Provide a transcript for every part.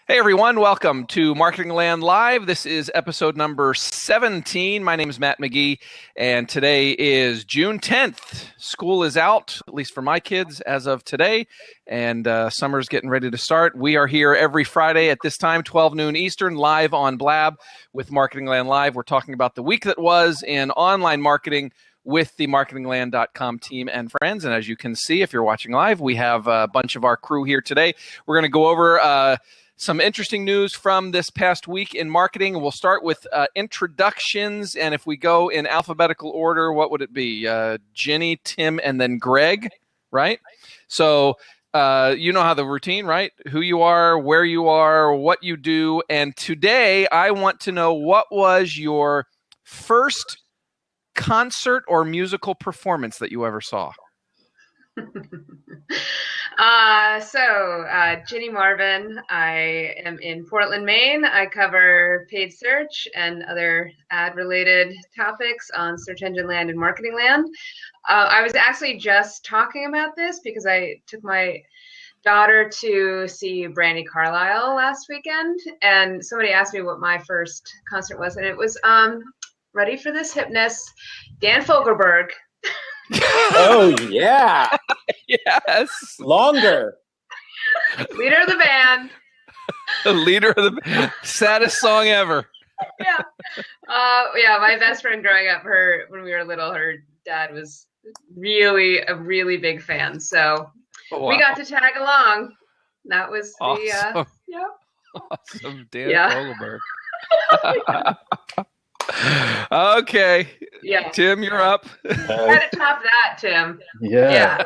Hey everyone, welcome to Marketing Land Live. This is episode number 17. My name is Matt McGee, and today is June 10th. School is out, at least for my kids, as of today, and summer's getting ready to start. We are here every Friday at this time, 12 noon Eastern, live on Blab with Marketing Land Live. We're talking about the week that was in online marketing with the marketingland.com team and friends. And as you can see, if you're watching live, we have a bunch of our crew here today. We're going to go over some interesting news from this past week in marketing. We'll start with introductions, and if we go in alphabetical order, what would it be? Jenny, Tim, and then Greg, right? So you know how the routine, right? Who you are, where you are, what you do. And today I want to know, what was your first concert or musical performance that you ever saw? Ginny Marvin. I am in Portland, Maine. I cover paid search and other ad-related topics on Search Engine Land and Marketing Land. I was actually just talking about this because I took my daughter to see Brandi Carlile last weekend, and somebody asked me what my first concert was, and it was, ready for this, Hypnus, Dan Fogelberg. Oh, yeah. Yes. Longer. Leader of the band. The leader of the saddest song ever. Yeah. My best friend growing up, when we were little, her dad was really a really big fan. So we got to tag along. That was awesome. Yeah. Awesome. Dan Fogelberg. Okay. Yeah. Tim, you're up. Try to top that, Tim. Yeah.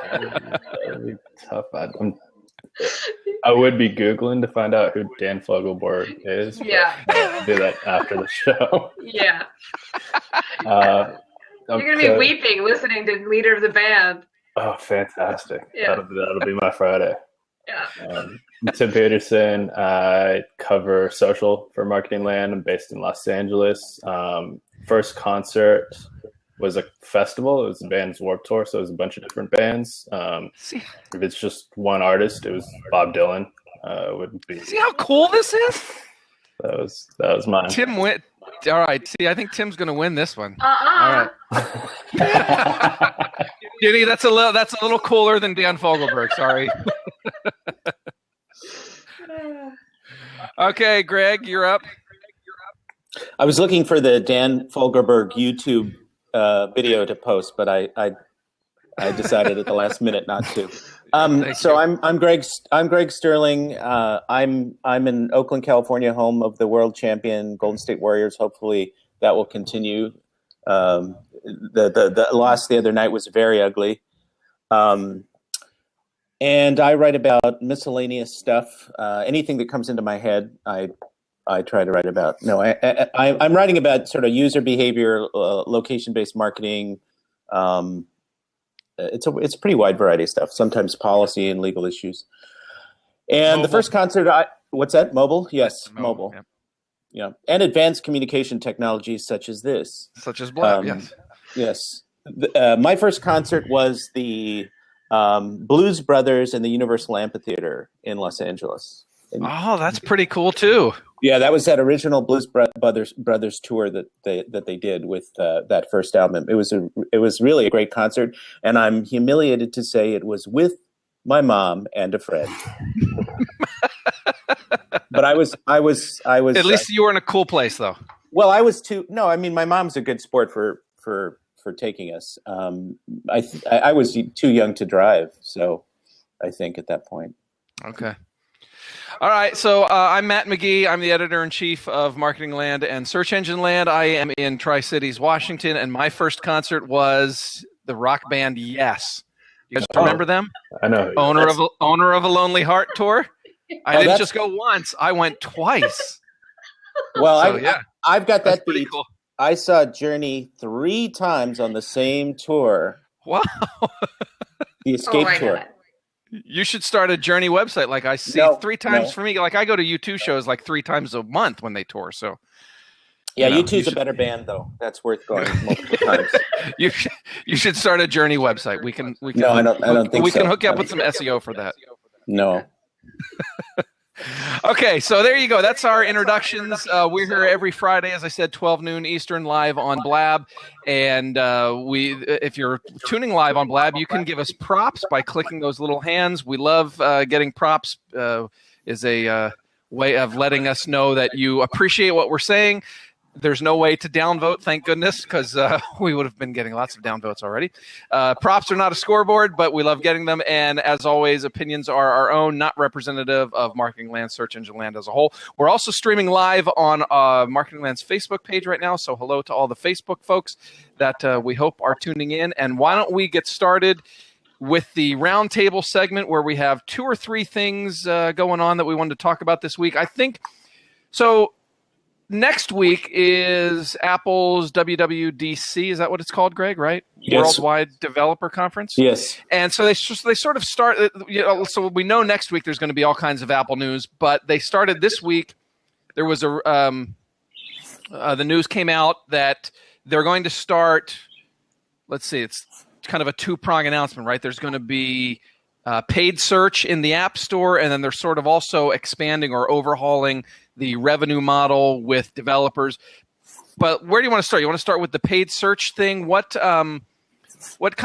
That'd be tough. I would be Googling to find out who Dan Fogelberg is. Yeah. I'll do that after the show. Yeah. You're going to be weeping listening to Leader of the Band. Oh, fantastic. Yeah. That'll be my Friday. Yeah. Tim Peterson. I cover social for Marketing Land. I'm based in Los Angeles. First concert was a festival. It was the band's Warped Tour, so it was a bunch of different bands. If it's just one artist, it was Bob Dylan. Would be. See how cool this is? That was mine. Tim went. All right. See, I think Tim's going to win this one. Uh-uh. All right. Jenny, that's a little cooler than Dan Fogelberg. Sorry. Okay, Greg, you're up. I was looking for the Dan Fogelberg YouTube video to post, but I decided at the last minute not to. I'm Greg Sterling. I'm in Oakland, California, home of the world champion Golden State Warriors. Hopefully that will continue. The loss the other night was very ugly. And I write about miscellaneous stuff. Anything that comes into my head, I try to write about. No, I'm writing about sort of user behavior, location-based marketing. It's a pretty wide variety of stuff. Sometimes policy and legal issues. And the first concert, what's that? Mobile? Yes, mobile. Yeah, and advanced communication technologies such as this, such as Blab. Yes. My first concert was the Blues Brothers in the Universal Amphitheater in Los Angeles. Oh, that's pretty cool too. Yeah, that was that original Blues Brothers tour that they did with that first album. It was really a great concert, and I'm humiliated to say it was with my mom and a friend. But I was. At least you were in a cool place, though. Well, I was too. No, I mean my mom's a good sport for taking us. I was too young to drive, so I think at that point. Okay. All right, so I'm Matt McGee. I'm the editor-in-chief of Marketing Land and Search Engine Land. I am in Tri-Cities, Washington, and my first concert was the rock band Yes. You guys remember them? I know. Owner of a Lonely Heart tour. I didn't just go once. I went twice. Well, I've got that pretty beat. Cool. I saw Journey 3 times on the same tour. Wow. The Escape tour. God. You should start a Journey website. Like I see 3 times for me. Like I go to U2 shows like 3 times a month when they tour. So yeah, U2's a better band though. That's worth going multiple times. You should start a Journey website. We can. No, I don't think we so. can hook you up with some SEO for that. No. Okay, so there you go. That's our introductions. We're here every Friday, as I said, 12 noon Eastern, live on Blab. And if you're tuning live on Blab, you can give us props by clicking those little hands. We love getting props. Is a way of letting us know that you appreciate what we're saying. There's no way to downvote, thank goodness, because we would have been getting lots of downvotes already. Props are not a scoreboard, but we love getting them. And as always, opinions are our own, not representative of Marketing Land, Search Engine Land as a whole. We're also streaming live on Marketing Land's Facebook page right now. So hello to all the Facebook folks that we hope are tuning in. And why don't we get started with the roundtable segment where we have 2 or 3 things going on that we wanted to talk about this week. I think so. Next week is Apple's WWDC. Is that what it's called, Greg? Right? Yes. Worldwide Developer Conference. Yes. And so they sort of start. So we know next week there's going to be all kinds of Apple news, but they started this week. There was the news came out that they're going to start. Let's see. It's kind of a 2-prong announcement, right? There's going to be paid search in the App Store, and then they're sort of also expanding or overhauling the revenue model with developers. But where do you want to start? You want to start with the paid search thing? What kind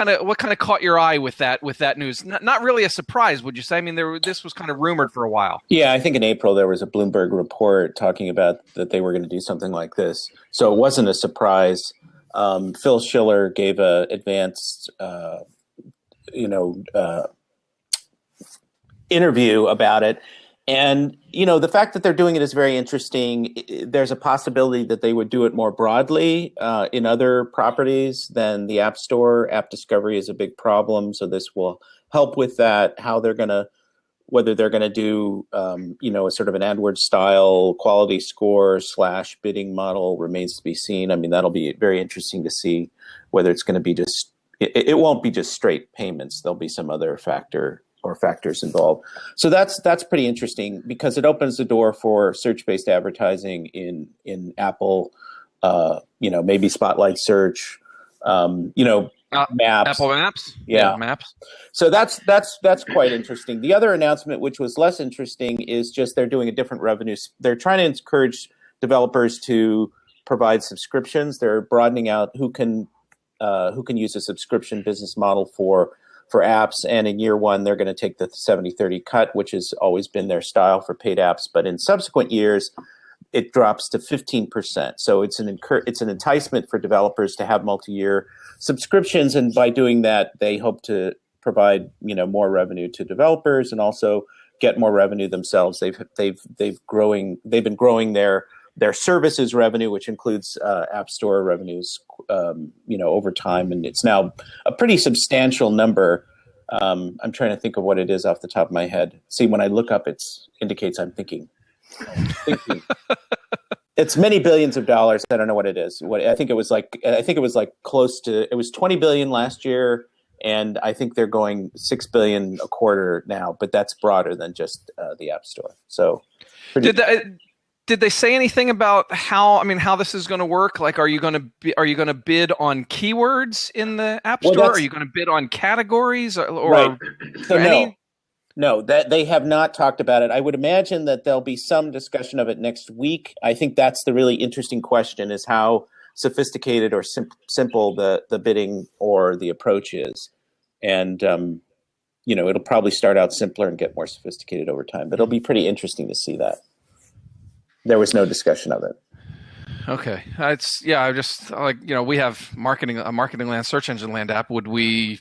of caught your eye with that news? Not really a surprise, would you say? I mean, this was kind of rumored for a while. Yeah, I think in April there was a Bloomberg report talking about that they were going to do something like this. So it wasn't a surprise. Phil Schiller gave a advanced, interview about it. And, the fact that they're doing it is very interesting. There's a possibility that they would do it more broadly in other properties than the App Store. App discovery is a big problem, so this will help with that. Whether they're going to do, a sort of an AdWords style quality score / bidding model remains to be seen. I mean, that'll be very interesting to see whether it's going to be it won't be just straight payments. There'll be some other factors involved. So that's pretty interesting because it opens the door for search-based advertising in Apple, maybe Spotlight Search, Maps. Apple Maps? Yeah, Maps. So that's quite interesting. The other announcement, which was less interesting, is just they're doing a different revenue. They're trying to encourage developers to provide subscriptions. They're broadening out who can use a subscription business model for apps, and in year 1, they're going to take the 70-30 cut, which has always been their style for paid apps. But in subsequent years, it drops to 15%. So it's an enticement for developers to have multi-year subscriptions, and by doing that, they hope to provide more revenue to developers and also get more revenue themselves. They've been growing their services revenue, which includes App Store revenues, over time, and it's now a pretty substantial number. I'm trying to think of what it is off the top of my head. See, when I look up, it indicates I'm thinking. It's many billions of dollars. I don't know what it is. I think it was like close to. It was 20 billion last year, and I think they're going 6 billion a quarter now. But that's broader than just the App Store. So, Did they say anything about how this is going to work? Like, are you going to bid on keywords in the App Store? Are you going to bid on categories or right? So no, that they have not talked about it. I would imagine that there'll be some discussion of it next week. I think that's the really interesting question: is how sophisticated or simple the bidding or the approach is, and it'll probably start out simpler and get more sophisticated over time. But it'll be pretty interesting to see that. There was no discussion of it. Okay. I just we have a Marketing Land, Search Engine Land app. Would we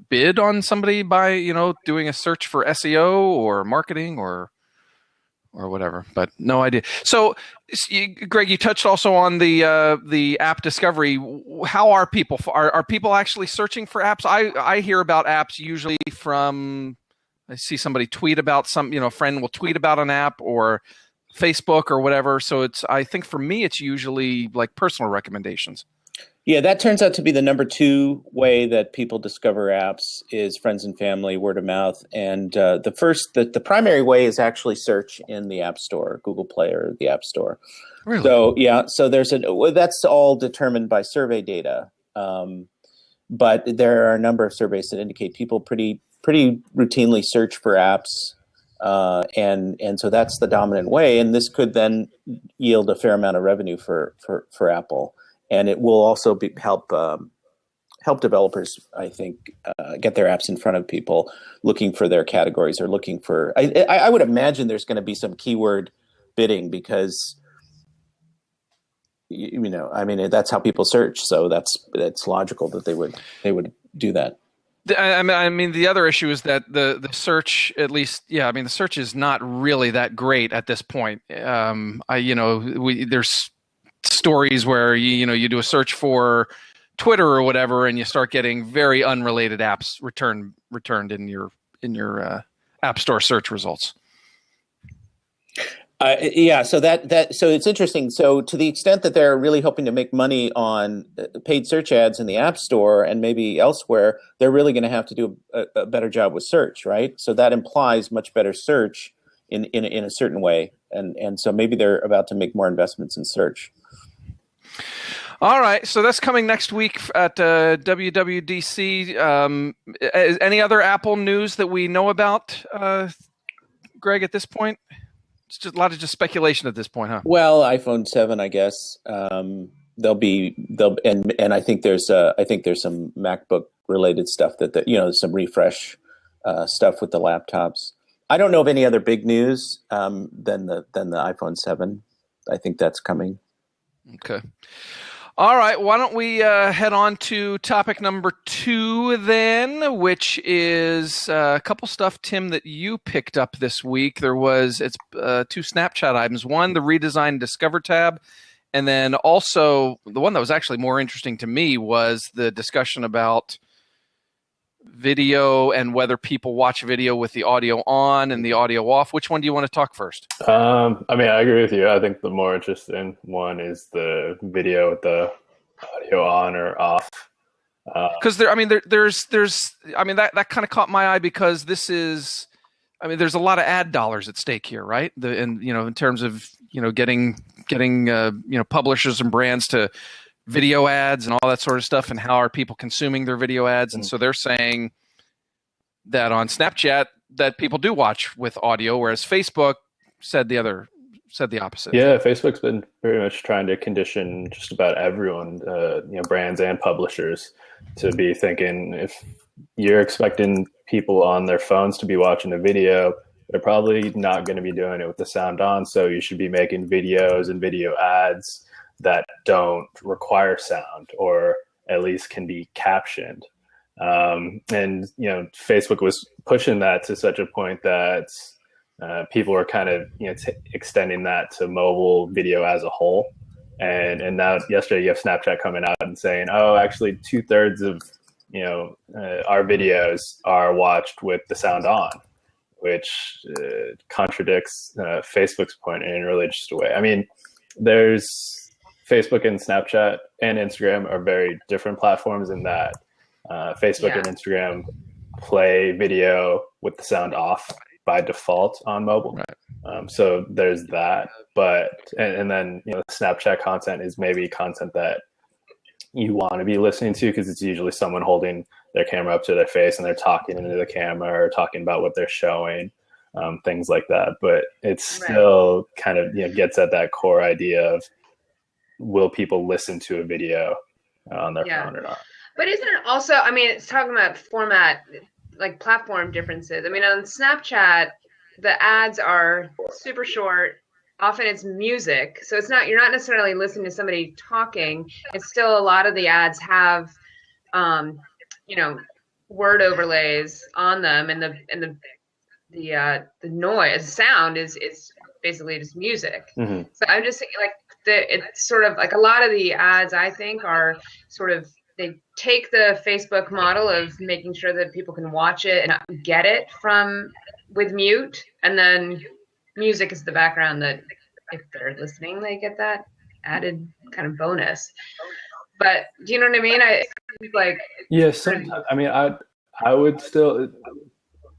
bid on somebody by, doing a search for SEO or marketing or whatever? But no idea. So, Greg, you touched also on the app discovery. How are people? Are people actually searching for apps? I hear about apps usually from, I see somebody tweet about a friend will tweet about an app or Facebook or whatever. So I think for me, it's usually like personal recommendations. Yeah, that turns out to be the number 2 way that people discover apps is friends and family, word of mouth. And the primary way is actually search in the App Store, Google Play or the App Store. Really? So yeah, so that's all determined by survey data. But there are a number of surveys that indicate people pretty routinely search for apps And so that's the dominant way. And this could then yield a fair amount of revenue for Apple, and it will also help developers, I think, get their apps in front of people looking for their categories or looking for. I would imagine there's going to be some keyword bidding because, I mean, that's how people search. So that's logical that they would do that. I mean, the other issue is that the search, at least, I mean, the search is not really that great at this point. There's stories where you do a search for Twitter or whatever, and you start getting very unrelated apps returned in your App Store search results. So so it's interesting. So to the extent that they're really hoping to make money on paid search ads in the App Store and maybe elsewhere, they're really going to have to do a better job with search, right? So that implies much better search in a certain way, and so maybe they're about to make more investments in search. All right, so that's coming next week at WWDC. Any other Apple news that we know about, Greg, at this point? It's just a lot of speculation at this point, huh? Well, iPhone 7, I guess. And I think there's some MacBook related stuff that some refresh stuff with the laptops. I don't know of any other big news than the iPhone 7. I think that's coming. Okay. All right, why don't we head on to topic number 2 then, which is a couple stuff, Tim, that you picked up this week. It's 2 Snapchat items. One, the redesigned Discover tab, and then also the one that was actually more interesting to me was the discussion about video and whether people watch video with the audio on and the audio off. Which one do you want to talk first? I mean, I agree with you. I think the more interesting one is the video with the audio on or off. Because that kind of caught my eye because there's a lot of ad dollars at stake here, right? In terms of getting publishers and brands to video ads and all that sort of stuff, and how are people consuming their video ads. And so they're saying that on Snapchat that people do watch with audio, whereas Facebook said the opposite. Yeah, Facebook's been very much trying to condition just about everyone, brands and publishers, to be thinking if you're expecting people on their phones to be watching a video, they're probably not going to be doing it with the sound on. So you should be making videos and video ads that don't require sound, or at least can be captioned. And Facebook was pushing that to such a point that people were kind of extending that to mobile video as a whole. And now yesterday you have Snapchat coming out and saying, oh, actually 2/3 of our videos are watched with the sound on, which contradicts Facebook's point in a really interesting way. I mean, there's Facebook and Snapchat and Instagram are very different platforms in that Facebook and Instagram play video with the sound off by default on mobile. Right. So there's that. But and then Snapchat content is maybe content that you want to be listening to because it's usually someone holding their camera up to their face and they're talking into the camera or talking about what they're showing, things like that. But it's still kind of gets at that core idea of, will people listen to a video on their phone or not? But isn't it also, I mean, it's talking about format, like platform differences. I mean, on Snapchat, the ads are super short. Often it's music. So you're not necessarily listening to somebody talking. It's still a lot of the ads have, word overlays on them, and the noise, the sound is basically just music. Mm-hmm. So I'm just thinking it's sort of like a lot of the ads, I think, are sort of, they take the Facebook model of making sure that people can watch it and get it with mute, and then music is the background that if they're listening, they get that added kind of bonus. But do you know what I mean? Sometimes. I mean, I would still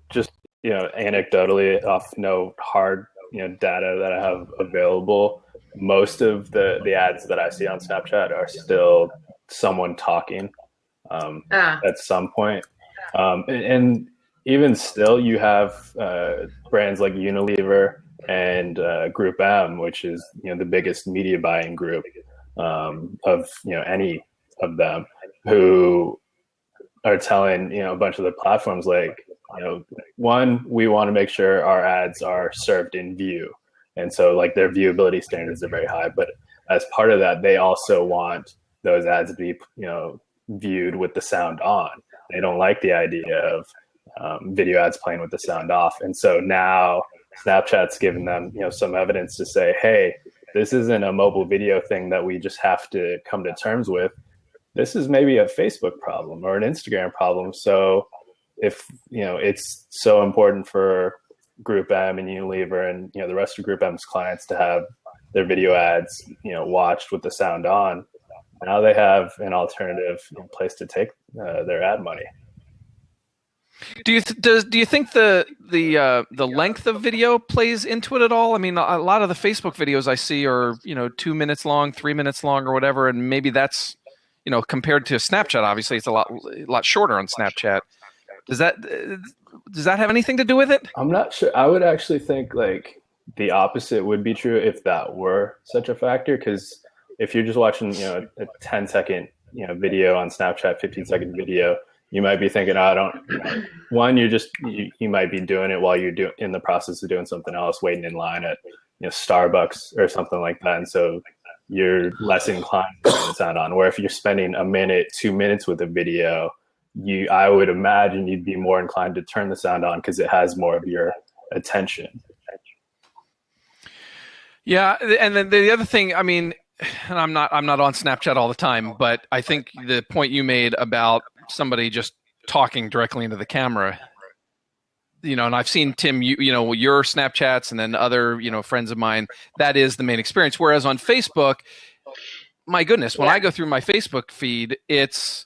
just anecdotally, off no hard data that I have available, most of the ads that I see on Snapchat are still someone talking at some point. And even still, you have brands like Unilever and Group M, which is the biggest media buying group of any of them, who are telling a bunch of the platforms like, one, we want to make sure our ads are served in view, and so like their viewability standards are very high, but as part of that, they also want those ads to be viewed with the sound on. They don't like the idea of video ads playing with the sound off, and so now Snapchat's given them some evidence to say, hey, this isn't a mobile video thing that we just have to come to terms with. This is maybe a Facebook problem or an Instagram problem. So if it's so important for Group M and Unilever and the rest of Group M's clients to have their video ads watched with the sound on, now they have an alternative place to take their ad money. Do you think the length of video plays into it at all? I mean, a lot of the Facebook videos I see are 2 minutes long, 3 minutes long, or whatever, and maybe that's compared to Snapchat. Obviously, it's a lot shorter on Snapchat. Does that have anything to do with it? I'm not sure. I would actually think like the opposite would be true if that were such a factor, because if you're just watching a 10-second video on Snapchat, 15-second video, you might be thinking, one, you might be doing it while you're in the process of doing something else, waiting in line at Starbucks or something like that, and so you're less inclined to turn the sound on. Where if you're spending a minute, 2 minutes with a video, I would imagine you'd be more inclined to turn the sound on because it has more of your attention. Yeah, and then the other thing, I mean, and I'm not on Snapchat all the time, but I think the point you made about somebody just talking directly into the camera, and I've seen Tim, your Snapchats and then other, friends of mine, that is the main experience. Whereas on Facebook, my goodness, when I go through my Facebook feed, it's,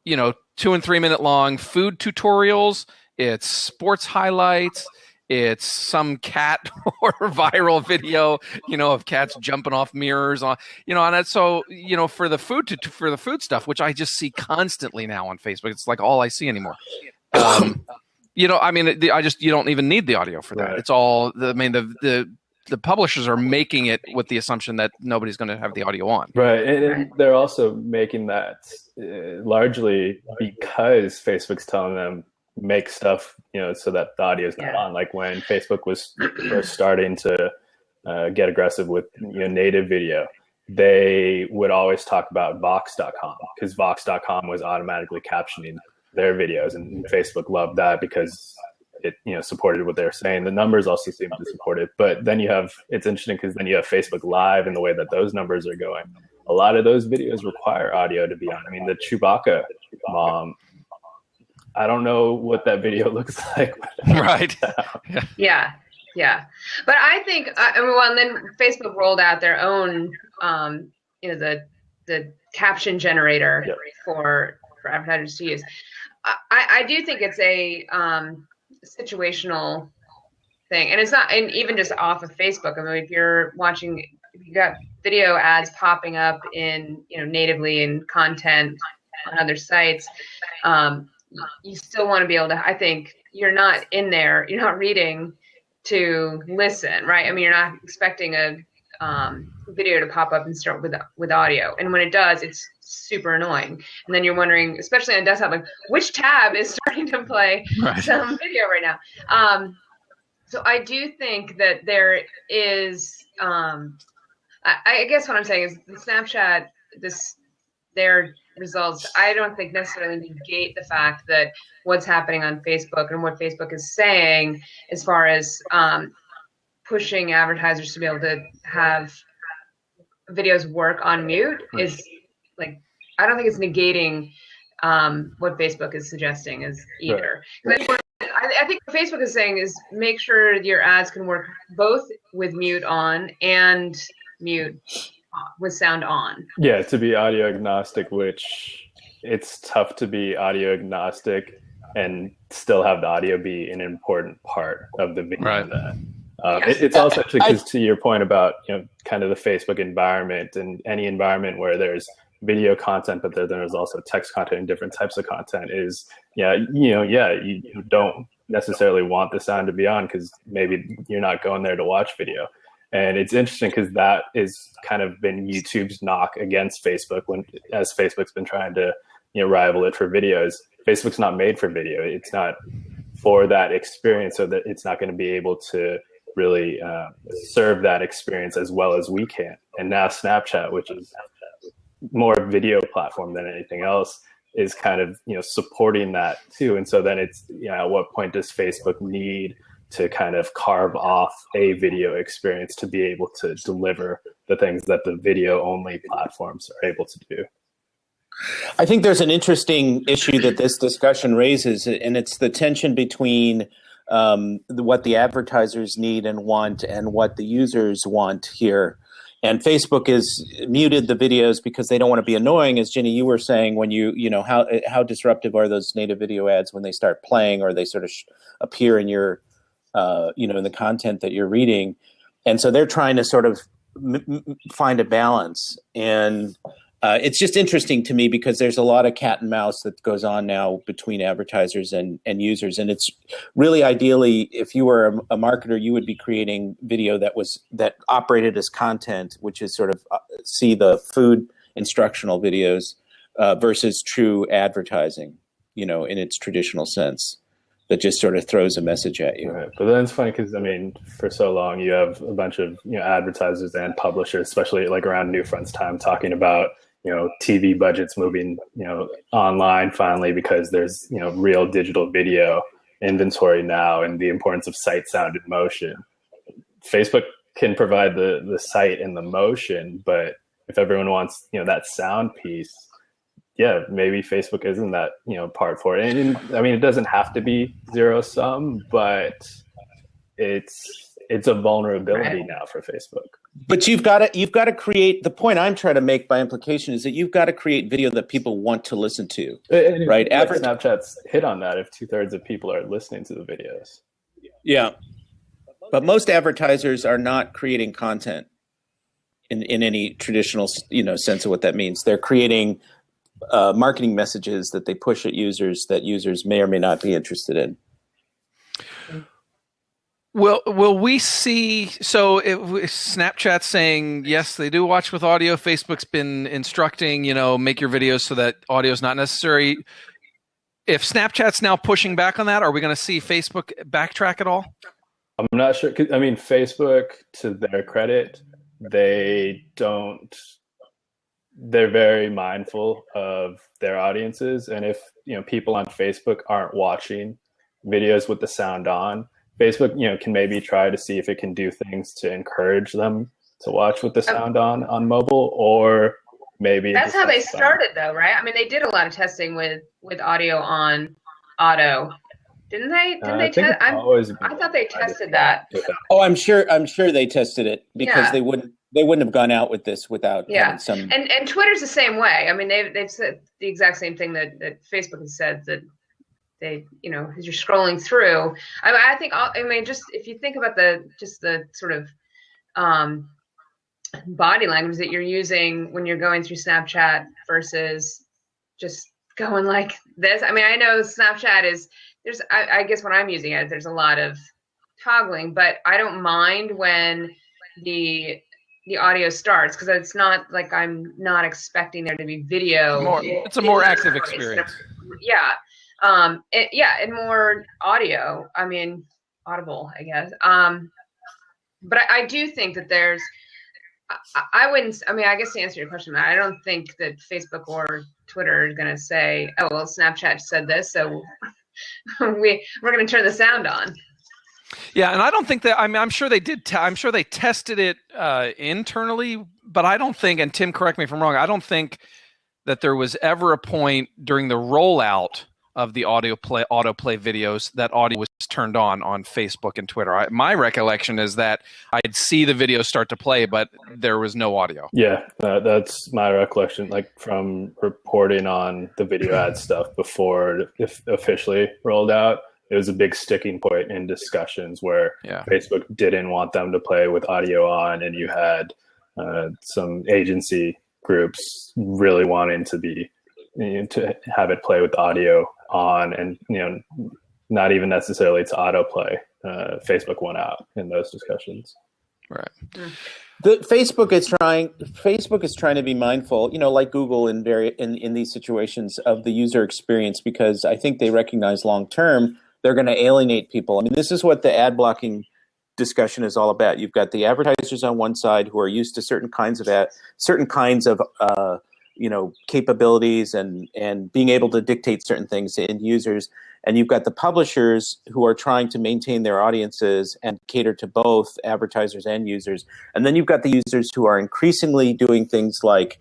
2 and 3 minute long food tutorials, it's sports highlights, it's some cat or viral video, of cats jumping off mirrors on, and that's so, for the food stuff, which I just see constantly now on Facebook. It's like all I see anymore. I mean, you don't even need the audio for that. Right. It's all the publishers are making it with the assumption that nobody's going to have the audio on. Right. And they're also making that largely because Facebook's telling them make stuff, so that the audio is not on. Like when Facebook was first starting to get aggressive with native video, they would always talk about Vox.com because Vox.com was automatically captioning their videos, and Facebook loved that because it supported what they were saying. The numbers also seem to support it, but then it's interesting because then you have Facebook Live and the way that those numbers are going. A lot of those videos require audio to be on. I mean, the Chewbacca mom, I don't know what that video looks like. Right. Yeah. But I think, and then Facebook rolled out their own, the caption generator for advertisers to use. I do think it's a situational thing, and it's not, and even just off of Facebook. I mean, if you got video ads popping up in natively in content on other sites, you still want to be able to. I think you're not in there. You're not reading to listen, right? I mean, you're not expecting a video to pop up and start with audio, and when it does, it's super annoying. And then you're wondering, especially on desktop, like which tab is starting to play some video right now. So I do think that there is, I guess what I'm saying is the Snapchat, their results, I don't think necessarily negate the fact that what's happening on Facebook and what Facebook is saying as far as pushing advertisers to be able to have videos work on mute is like, I don't think it's negating what Facebook is suggesting is either. Right. I think what Facebook is saying is make sure your ads can work both with mute on and mute with sound on. Yeah, to be audio agnostic, which it's tough to be audio agnostic and still have the audio be an important part of the video. Right. It's also actually, because to your point about kind of the Facebook environment and any environment where there's video content, but there's also text content and different types of content, is you don't necessarily want the sound to be on because maybe you're not going there to watch video. And it's interesting because that is kind of been YouTube's knock against Facebook as Facebook's been trying to rival it for videos. Facebook's not made for video. It's not for that experience, so that it's not going to be able to really serve that experience as well as we can. And now Snapchat, which is more video platform than anything else, is kind of supporting that too. And so then it's at what point does Facebook need to kind of carve off a video experience to be able to deliver the things that the video only platforms are able to do? I think there's an interesting issue that this discussion raises, and it's the tension between what the advertisers need and want and what the users want here. And Facebook has muted the videos because they don't want to be annoying, as Ginny, you were saying, when how disruptive are those native video ads when they start playing or they sort of appear in your in the content that you're reading. And so they're trying to sort of find a balance. And it's just interesting to me because there's a lot of cat and mouse that goes on now between advertisers and users. And it's really ideally, if you were a marketer, you would be creating video that operated as content, which is sort of see the food instructional videos versus true advertising, in its traditional sense, that just sort of throws a message at you. Right. But then it's funny because, for so long you have a bunch of advertisers and publishers, especially like around Newfront's time, talking about TV budgets moving online finally because there's real digital video inventory now and the importance of sight, sound, and motion. Facebook can provide the sight and the motion, but if everyone wants that sound piece, maybe Facebook isn't that part for it. And it doesn't have to be zero sum, but it's a vulnerability now for Facebook. But you've got to create, the point I'm trying to make by implication is that you've got to create video that people want to listen to, right? Snapchat's hit on that if 2/3 of people are listening to the videos. Yeah. But most advertisers are not creating content in any traditional, sense of what that means. They're creating marketing messages that they push at users that users may or may not be interested in. Will we see? So Snapchat's saying yes, they do watch with audio. Facebook's been instructing, make your videos so that audio is not necessary. If Snapchat's now pushing back on that, are we going to see Facebook backtrack at all? I'm not sure. Facebook, to their credit, they're very mindful of their audiences, and if people on Facebook aren't watching videos with the sound on, Facebook, can maybe try to see if it can do things to encourage them to watch with the sound on mobile, or maybe that's how they started, though, right? They did a lot of testing with audio on auto, didn't they? I thought they tested that. Oh, I'm sure they tested it because they wouldn't have gone out with this without having some. And Twitter's the same way. They've said the exact same thing that Facebook has said, that they, as you're scrolling through, I think, just if you think about the sort of body language that you're using when you're going through Snapchat versus just going like this. I know Snapchat I guess when I'm using it, there's a lot of toggling, but I don't mind when the audio starts because it's not like I'm not expecting there to be video. It's a more active experience. And more audio. Audible, I guess. But I do think that there's. I wouldn't. I guess to answer your question, Matt, I don't think that Facebook or Twitter is going to say, "Oh, well, Snapchat said this, so we're going to turn the sound on." Yeah, and I don't think that. I'm sure they did. I'm sure they tested it internally, but I don't think. And Tim, correct me if I'm wrong. I don't think that there was ever a point during the rollout of the autoplay videos that audio was turned on Facebook and Twitter. My recollection is that I'd see the video start to play, but there was no audio. Yeah, that's my recollection, like from reporting on the video ad stuff before it officially rolled out. It was a big sticking point in discussions where Facebook didn't want them to play with audio on, and you had some agency groups really wanting to have it play with audio on, and not even necessarily to autoplay. Facebook won out in those discussions. Right. Facebook is trying to be mindful, like Google in these situations, of the user experience, because I think they recognize long term they're going to alienate people. I mean, this is what the ad blocking discussion is all about. You've got the advertisers on one side who are used to certain kinds of capabilities and being able to dictate certain things to end users. And you've got the publishers who are trying to maintain their audiences and cater to both advertisers and users. And then you've got the users who are increasingly doing things like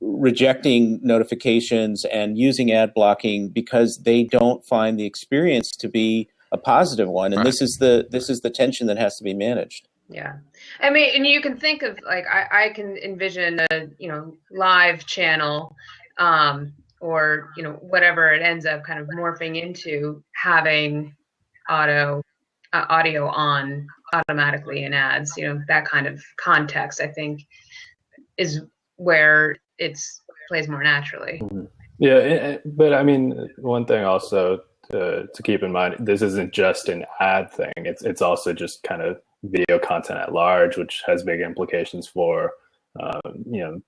rejecting notifications and using ad blocking because they don't find the experience to be a positive one. And this is the tension that has to be managed. Yeah. I mean, and you can think of, like, I can envision a, live channel, or, whatever it ends up kind of morphing into, having audio on automatically in ads, that kind of context, I think, is where it's plays more naturally. Yeah. But I mean, one thing also to keep in mind, this isn't just an ad thing. It's also just kind of video content at large, which has big implications for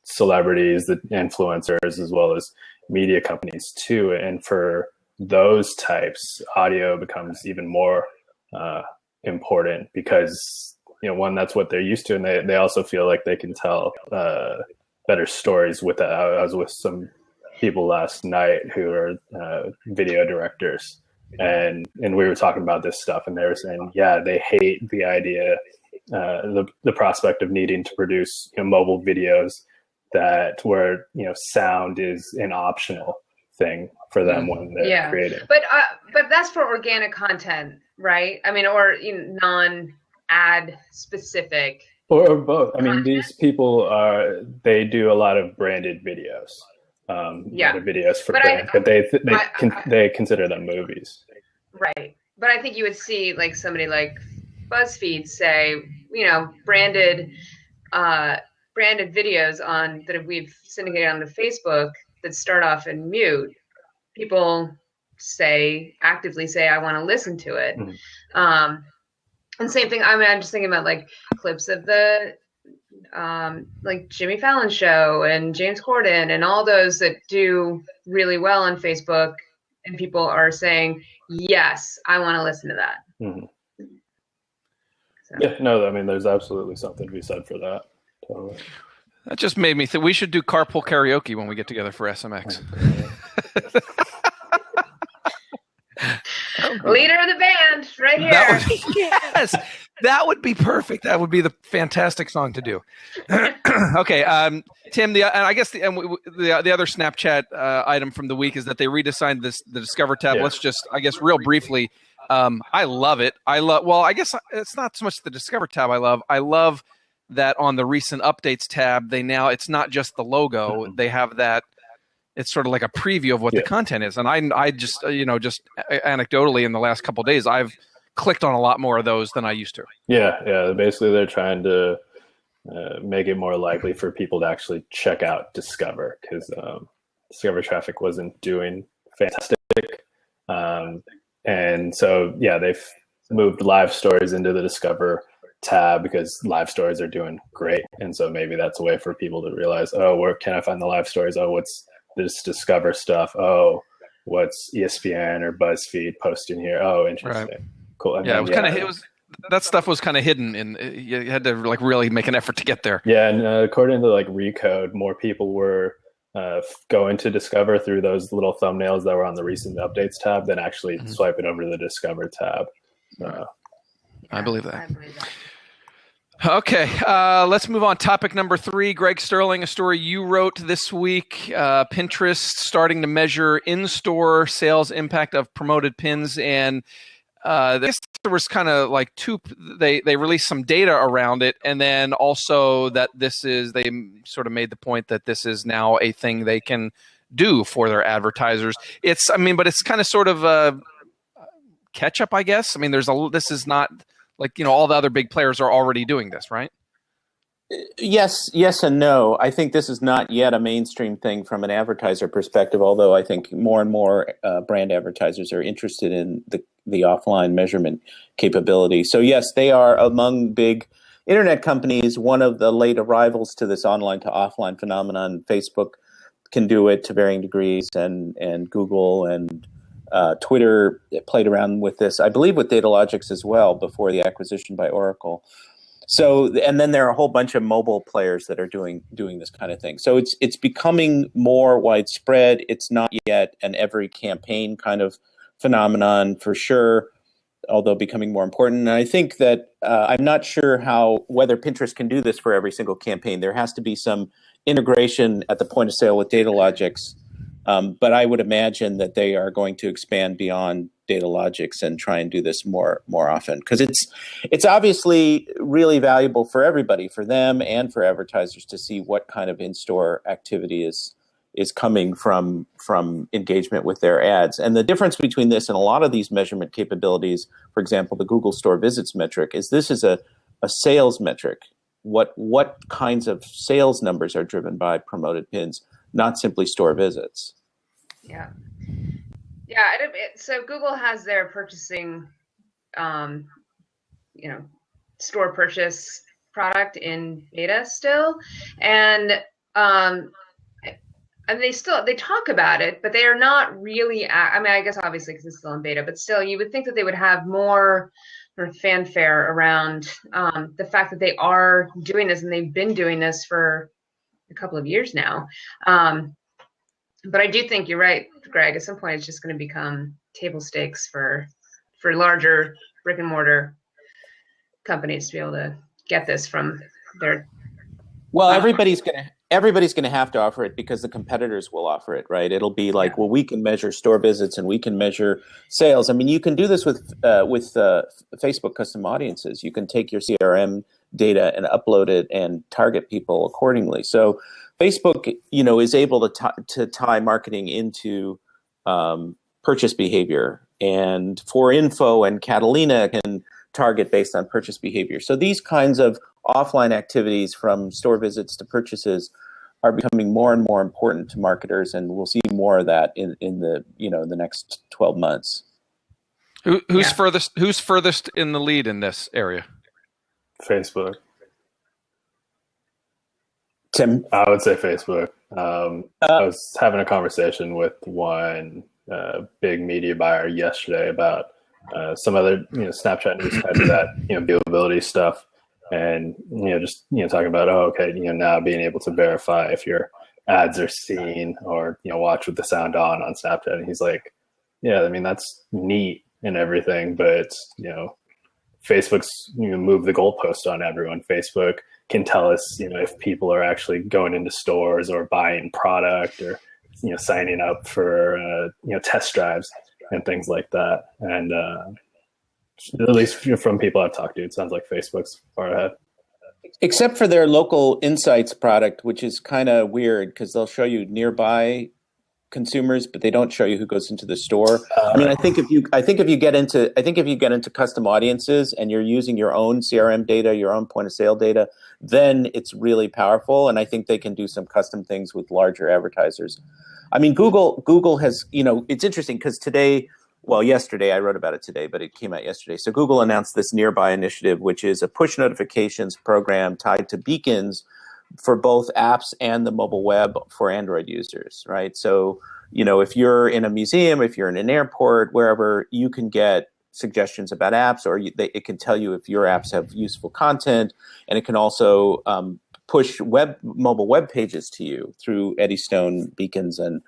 celebrities, the influencers, as well as media companies too. And for those types, audio becomes even more important because one, that's what they're used to, and they also feel like they can tell better stories with that. I was with some people last night who are video directors, and we were talking about this stuff, and they were saying, they hate the idea, the prospect of needing to produce mobile videos where sound is an optional thing for them when they're creating. But that's for organic content, right? I mean, or non-ad specific. Or both. I mean, these people they do a lot of branded videos. A lot of videos for brands, but they consider them movies. Right. But I think you would see, like, somebody like BuzzFeed say, branded videos that we've syndicated onto Facebook that start off in mute. People actively say, I want to listen to it. Mm-hmm. And same thing. I mean, I'm just thinking about, like, clips of the like Jimmy Fallon show and James Corden and all those that do really well on Facebook, and people are saying, yes, I want to listen to that. Mm-hmm. So. Yeah, no, I mean, there's absolutely something to be said for that. Totally. That just made me think we should do carpool karaoke when we get together for SMX. Leader of the band, right here. That would be perfect. That would be the fantastic song to do. Okay, Tim. I guess the other Snapchat item from the week is that they redesigned the Discover tab. Yeah. Let's just, I guess, real briefly. I love it. Well, I guess it's not so much the Discover tab. I love that on the recent updates tab. It's not just the logo. Mm-hmm. They have that. It's sort of like a preview of what the content is. And I just, just anecdotally in the last couple of days, I've clicked on a lot more of those than I used to. Yeah. Basically, they're trying to make it more likely for people to actually check out Discover, because Discover traffic wasn't doing fantastic. And so, they've moved live stories into the Discover tab because live stories are doing great. And so maybe that's a way for people to realize, where can I find the live stories? What's this Discover stuff? What's ESPN or BuzzFeed posting here? Interesting. Right. Cool. And it was that stuff was kind of hidden, and you had to like really make an effort to get there. Yeah, and according to like Recode, more people were going to Discover through those little thumbnails that were on the recent updates tab than actually swiping over to the Discover tab. I believe that. Okay, let's move on. Topic number 3, Greg Sterling, a story you wrote this week. Pinterest starting to measure in-store sales impact of promoted pins, and there was kind of like they released some data around it, and then also that they sort of made the point that this is now a thing they can do for their advertisers. But it's kind of sort of a catch up, I guess. I mean, this is not like, all the other big players are already doing this, right? Yes and no. I think this is not yet a mainstream thing from an advertiser perspective, although I think more and more brand advertisers are interested in the offline measurement capability. So yes, they are among big internet companies, one of the late arrivals to this online to offline phenomenon. Facebook can do it to varying degrees, and Google and Twitter played around with this, I believe, with Datalogix as well before the acquisition by Oracle. So, and then there are a whole bunch of mobile players that are doing this kind of thing. So it's becoming more widespread. It's not yet an every campaign kind of phenomenon for sure, although becoming more important. And I think that I'm not sure whether Pinterest can do this for every single campaign. There has to be some integration at the point of sale with Datalogix. But I would imagine that they are going to expand beyond Datalogix and try and do this more often, because it's obviously really valuable for everybody, for them and for advertisers, to see what kind of in-store activity is coming from engagement with their ads. And the difference between this and a lot of these measurement capabilities, for example, the Google Store Visits metric, is this is a sales metric. What kinds of sales numbers are driven by promoted pins, not simply store visits. Yeah. So Google has their purchasing, store purchase product in beta still, and they talk about it, but they are not really. I guess obviously because it's still in beta, but still, you would think that they would have more sort of fanfare around the fact that they are doing this, and they've been doing this for a couple of years now. But I do think you're right, Greg. At some point, it's just going to become table stakes for larger brick and mortar companies to be able to get this from their. Well, everybody's going to have to offer it because the competitors will offer it, right? It'll be like, well, we can measure store visits and we can measure sales. I mean, you can do this with Facebook custom audiences. You can take your CRM data and upload it and target people accordingly. So Facebook, is able to tie marketing into purchase behavior, and ForInfo and Catalina can target based on purchase behavior. So these kinds of offline activities, from store visits to purchases, are becoming more and more important to marketers, and we'll see more of that in the the next 12 months. Who's furthest in the lead in this area? Facebook. Tim? I would say Facebook. I was having a conversation with one big media buyer yesterday about some other Snapchat news type of that viewability stuff, and just talking about now being able to verify if your ads are seen or watch with the sound on Snapchat. And he's like, yeah, I mean, that's neat and everything, but Facebook's move the goalpost on everyone. Facebook can tell us if people are actually going into stores or buying product or signing up for test drives and things like that. And at least from people I've talked to, it sounds like Facebook's far ahead. Except for their local insights product, which is kind of weird because they'll show you nearby consumers, but they don't show you who goes into the store. I think if you get into custom audiences and you're using your own CRM data, your own point of sale data, then it's really powerful. And I think they can do some custom things with larger advertisers. I mean, Google has, it's interesting because yesterday, I wrote about it today, but it came out yesterday. So Google announced this Nearby initiative, which is a push notifications program tied to beacons for both apps and the mobile web for Android users, right? So, if you're in a museum, if you're in an airport, wherever, you can get suggestions about apps, or it can tell you if your apps have useful content, and it can also push mobile web pages to you through Eddystone beacons and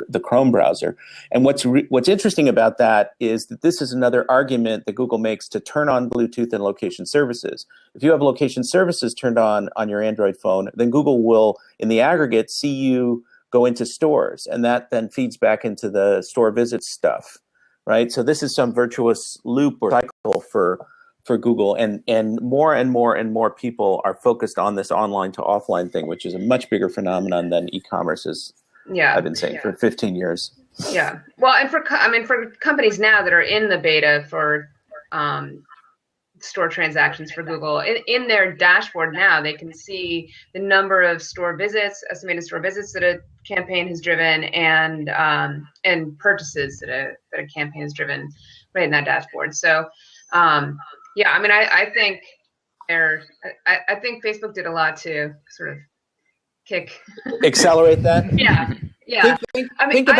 the Chrome browser. And what's interesting about that is that this is another argument that Google makes to turn on Bluetooth and location services. If you have location services turned on your Android phone, then Google will, in the aggregate, see you go into stores, and that then feeds back into the store visits stuff, right? So this is some virtuous loop or cycle for Google, and more and more people are focused on this online to offline thing, which is a much bigger phenomenon than e-commerce is. Yeah, I've been saying for 15 years. Yeah, well, and for companies now that are in the beta for store transactions for Google. In their dashboard now, they can see the number of store visits, estimated store visits that a campaign has driven, and purchases that a campaign has driven right in that dashboard. So, yeah, I mean, I think I think Facebook did a lot to sort of accelerate that. Yeah. Think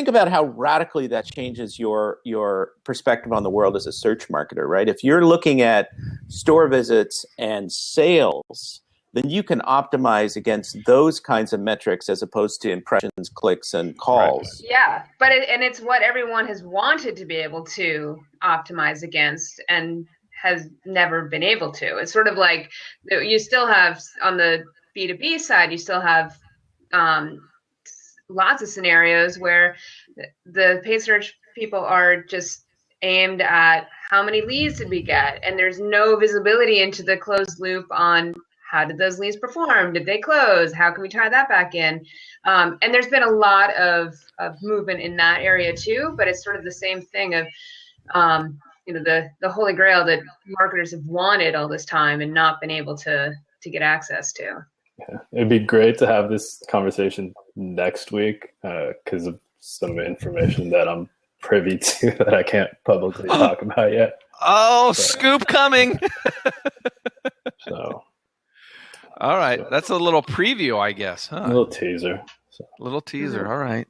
about how radically that changes your perspective on the world as a search marketer, right? If you're looking at store visits and sales, then you can optimize against those kinds of metrics as opposed to impressions, clicks, and calls. Right. Yeah, but it's what everyone has wanted to be able to optimize against and has never been able to. It's sort of like you still have on the B2B side, you still have lots of scenarios where the paid search people are just aimed at how many leads did we get, and there's no visibility into the closed loop on how did those leads perform, did they close, how can we tie that back in, and there's been a lot of movement in that area too, but it's sort of the same thing of the holy grail that marketers have wanted all this time and not been able to get access to. Yeah, it'd be great to have this conversation next week because of some information that I'm privy to that I can't publicly talk about yet. Oh, scoop coming. So, all right. That's a little preview, I guess. Huh? A little teaser. Little teaser. All right.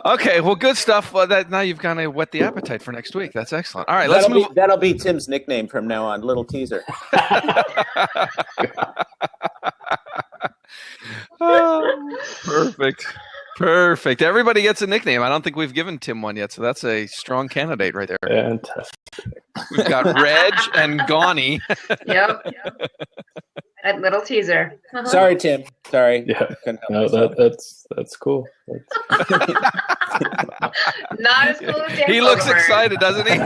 Okay. Well, good stuff. Now you've kind of whet the appetite for next week. That's excellent. All right. Let's move. That'll be Tim's nickname from now on. Little teaser. Oh, perfect. Everybody gets a nickname. I don't think we've given Tim one yet, so that's a strong candidate right there. Fantastic. We've got Reg and Gawny. Yep. That little teaser. Sorry, Tim. Sorry. Yeah. No, that's cool. Not as cool as Dan. He looks excited, doesn't he?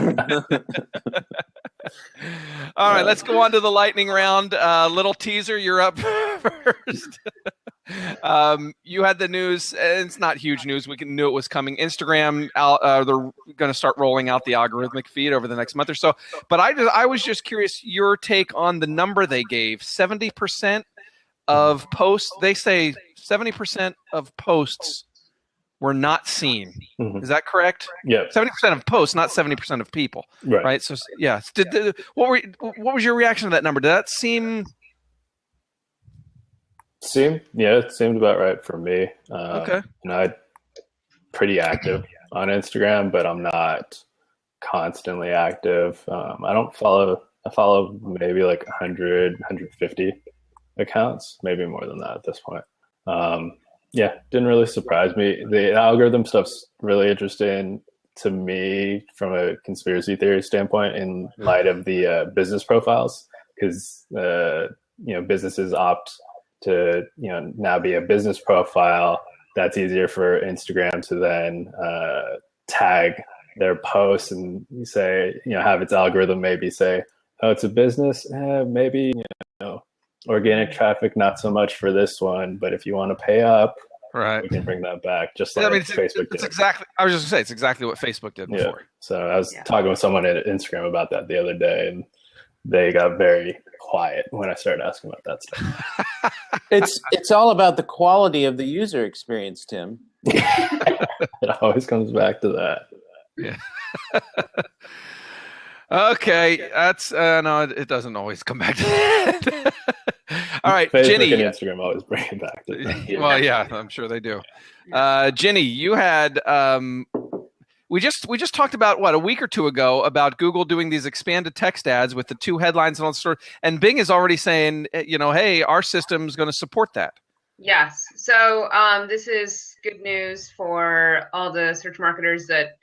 All right, let's go on to the lightning round. Little teaser, you're up first. You had the news, and it's not huge news. We knew it was coming. Instagram, they're going to start rolling out the algorithmic feed over the next month or so. But I was just curious, your take on the number they gave. 70% of posts, they say 70% of posts were not seen. Mm-hmm. Is that correct? Yeah. 70% of posts, not 70% of people. Right? So, yeah. What was your reaction to that number? Did that seem... It seemed about right for me. Okay. I'm pretty active on Instagram, but I'm not constantly active. I follow maybe like 100, 150 accounts, maybe more than that at this point. Didn't really surprise me. The algorithm stuff's really interesting to me from a conspiracy theory standpoint in light of the business profiles, because businesses opt to now be a business profile. That's easier for Instagram to then tag their posts and say, have its algorithm maybe say, oh, it's a business, maybe organic traffic not so much for this one, but if you want to pay up, we can bring that back, just like Facebook did. Exactly. I was just gonna say it's exactly what Facebook did before. So I was talking with someone at Instagram about that the other day, and they got very quiet when I started asking about that stuff. It's all about the quality of the user experience, Tim. It always comes back to that. Yeah. Okay, that's no, it doesn't always come back to that. All right, Facebook Ginny. and Instagram always bring it back to that. Well, yeah, I'm sure they do. Ginny, you had we just talked about a week or two ago about Google doing these expanded text ads with the 2 headlines and all the sort, and Bing is already saying, hey, our system's going to support that. Yes. So this is good news for all the search marketers that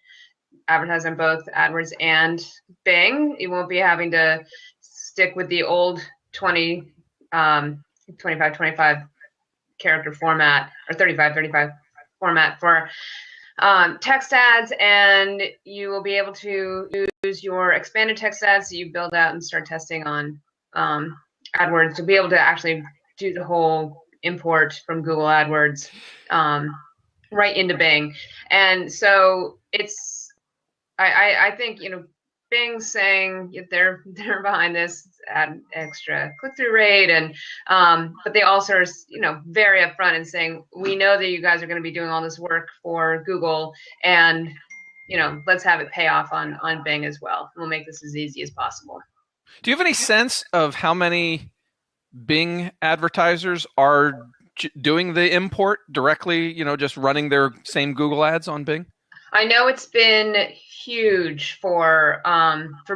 advertise on both AdWords and Bing. You won't be having to stick with the old 25 character format or 35 format for text ads, and you will be able to use your expanded text ads that you build out and start testing on AdWords to be able to actually do the whole import from Google AdWords right into Bing. And so I think Bing's saying they're behind this, add extra click-through rate, and but they also are, very upfront and saying, we know that you guys are going to be doing all this work for Google, and let's have it pay off on Bing as well. We'll make this as easy as possible. Do you have any sense of how many Bing advertisers are doing the import directly, just running their same Google ads on Bing? I know it's been huge for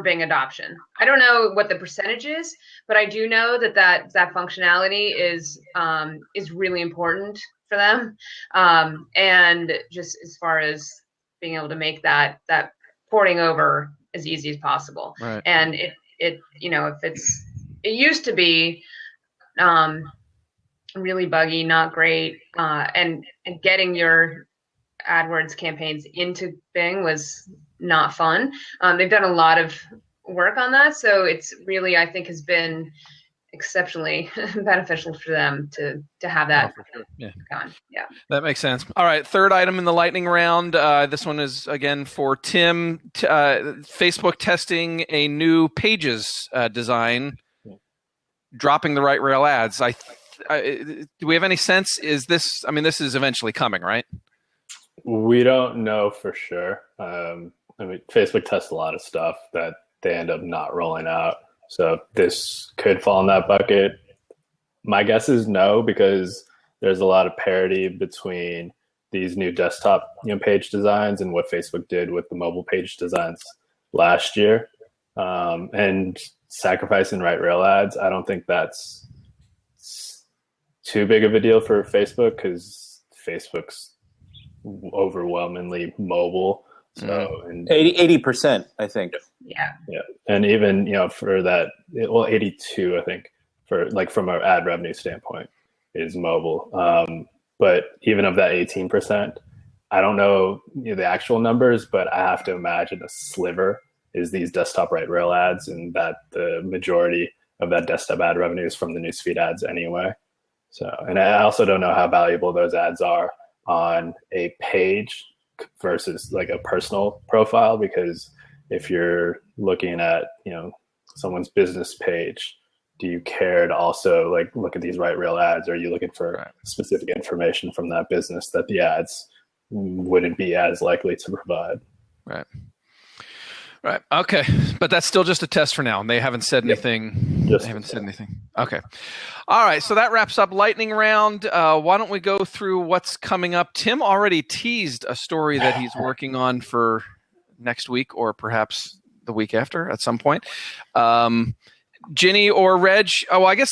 Bing adoption. I don't know what the percentage is, but I do know that functionality is really important for them. And just as far as being able to make that porting over as easy as possible. Right. And it used to be really buggy, not great, and getting your AdWords campaigns into Bing was not fun. They've done a lot of work on that, so it's really, I think, has been exceptionally beneficial for them to have that gone. Yeah, that makes sense. All right, third item in the lightning round. This one is again for Tim. Facebook testing a new Pages design, dropping the right rail ads. Do we have any sense? Is this? I mean, this is eventually coming, right? We don't know for sure. Facebook tests a lot of stuff that they end up not rolling out. So this could fall in that bucket. My guess is no, because there's a lot of parity between these new desktop page designs and what Facebook did with the mobile page designs last year. And sacrificing right rail ads, I don't think that's too big of a deal for Facebook, because Facebook's overwhelmingly mobile. So and 80%, I think. Yeah. And even, for that, 82, I think, for from our ad revenue standpoint is mobile. But even of that 18%, I don't know the actual numbers, but I have to imagine a sliver is these desktop right rail ads, and that the majority of that desktop ad revenue is from the newsfeed ads anyway. So, and I also don't know how valuable those ads are on a page versus a personal profile, because if you're looking at someone's business page, do you care to also look at these right rail ads? Or are you looking for specific information from that business that the ads wouldn't be as likely to provide? Right. Okay. But that's still just a test for now. They haven't said anything. They haven't said anything. Okay. All right. So that wraps up lightning round. Why don't we go through what's coming up? Tim already teased a story that he's working on for next week, or perhaps the week after at some point. Ginny or Reg? Oh, I guess,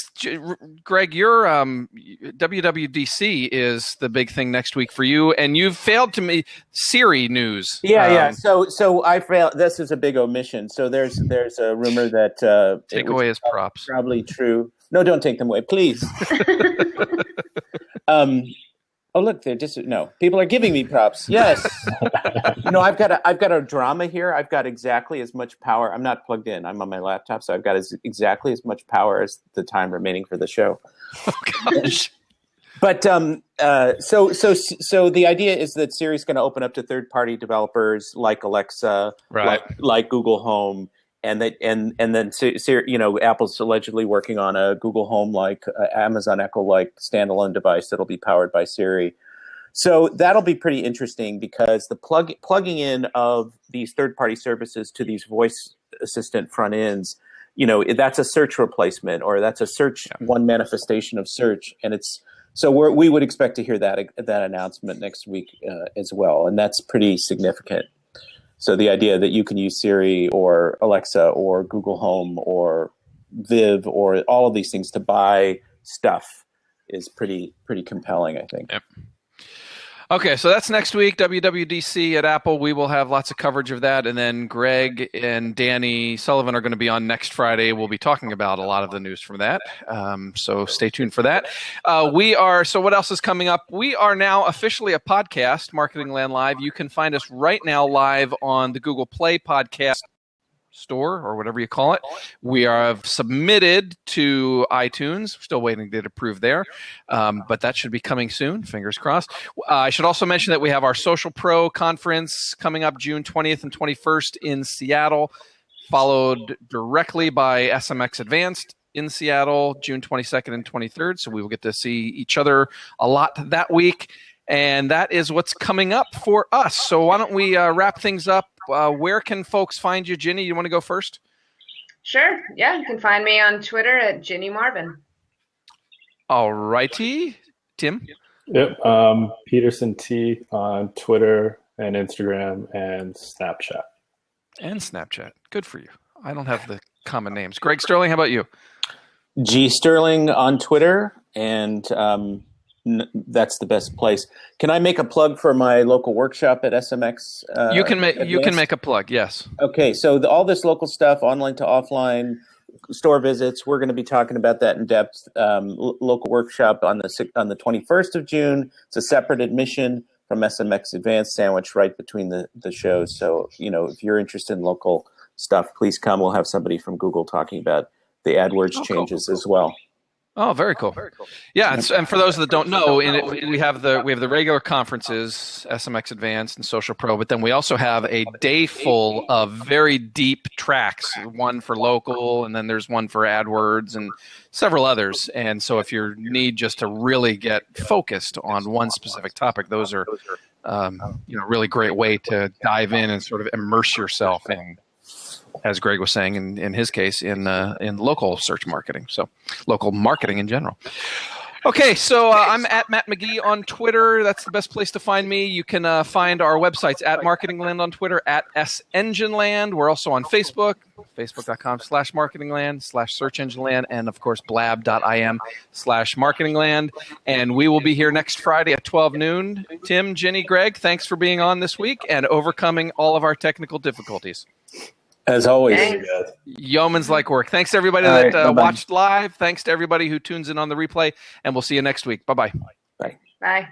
Greg, your WWDC is the big thing next week for you, and you've failed to me Siri news. Yeah. So I failed. This is a big omission. So there's a rumor that take away his props. Probably true. No, don't take them away, please. Oh, look, people are giving me props. Yes. I've got a drama here. I've got exactly as much power. I'm not plugged in. I'm on my laptop, so I've got exactly as much power as the time remaining for the show. Oh, gosh. But so the idea is that Siri's going to open up to third-party developers like Alexa, like Google Home. And then Apple's allegedly working on a Google Home Amazon Echo standalone device that'll be powered by Siri. So that'll be pretty interesting, because the plugging in of these third-party services to these voice assistant front ends, that's a search replacement, or that's a search one manifestation of search, and we would expect to hear that announcement next week as well, and that's pretty significant. So the idea that you can use Siri or Alexa or Google Home or Viv or all of these things to buy stuff is pretty compelling, I think. Yep. Okay, so that's next week, WWDC at Apple. We will have lots of coverage of that. And then Greg and Danny Sullivan are going to be on next Friday. We'll be talking about a lot of the news from that. So stay tuned for that. So what else is coming up? We are now officially a podcast, Marketing Land Live. You can find us right now live on the Google Play Podcast Store, or whatever you call it. We have submitted to iTunes. We're still waiting to get approved there, but that should be coming soon. Fingers crossed. I should also mention that we have our Social Pro conference coming up June 20th and 21st in Seattle. followed directly by SMX Advanced in Seattle, June 22nd and 23rd. So we will get to see each other a lot that week. And that is what's coming up for us. So why don't we wrap things up? Where can folks find you? Ginny, you want to go first? Sure. Yeah, you can find me on Twitter at Ginny Marvin. All righty. Tim? Yep. Peterson T on Twitter and Instagram and Snapchat. And Snapchat. Good for you. I don't have the common names. Greg Sterling, how about you? G Sterling on Twitter, and that's the best place. Can I make a plug for my local workshop at SMX? You can make a plug. Yes. Okay, so all this local stuff, online to offline, store visits. We're going to be talking about that in depth. Local workshop on the 21st of June. It's a separate admission from SMX Advanced, sandwiched right between the shows. So if you're interested in local stuff, please come. We'll have somebody from Google talking about the AdWords changes as well. Oh, very cool. Yeah, and for those that don't know, we have the regular conferences, SMX Advanced and Social Pro, but then we also have a day full of very deep tracks, one for local, and then there's one for AdWords and several others. And so if you need just to really get focused on one specific topic, those are really great way to dive in and sort of immerse yourself in, as Greg was saying, in his case, in local search marketing, so local marketing in general. Okay, so I'm at Matt McGee on Twitter. That's the best place to find me. You can find our websites at MarketingLand on Twitter, at SEngineLand. We're also on Facebook, facebook.com/marketingland/searchengineland, and of course blab.im/marketingland. And we will be here next Friday at 12 noon. Tim, Ginny, Greg, thanks for being on this week and overcoming all of our technical difficulties. As always. Yeoman's like work. Thanks to everybody that watched live. Thanks to everybody who tunes in on the replay. And we'll see you next week. Bye-bye. Bye. Bye.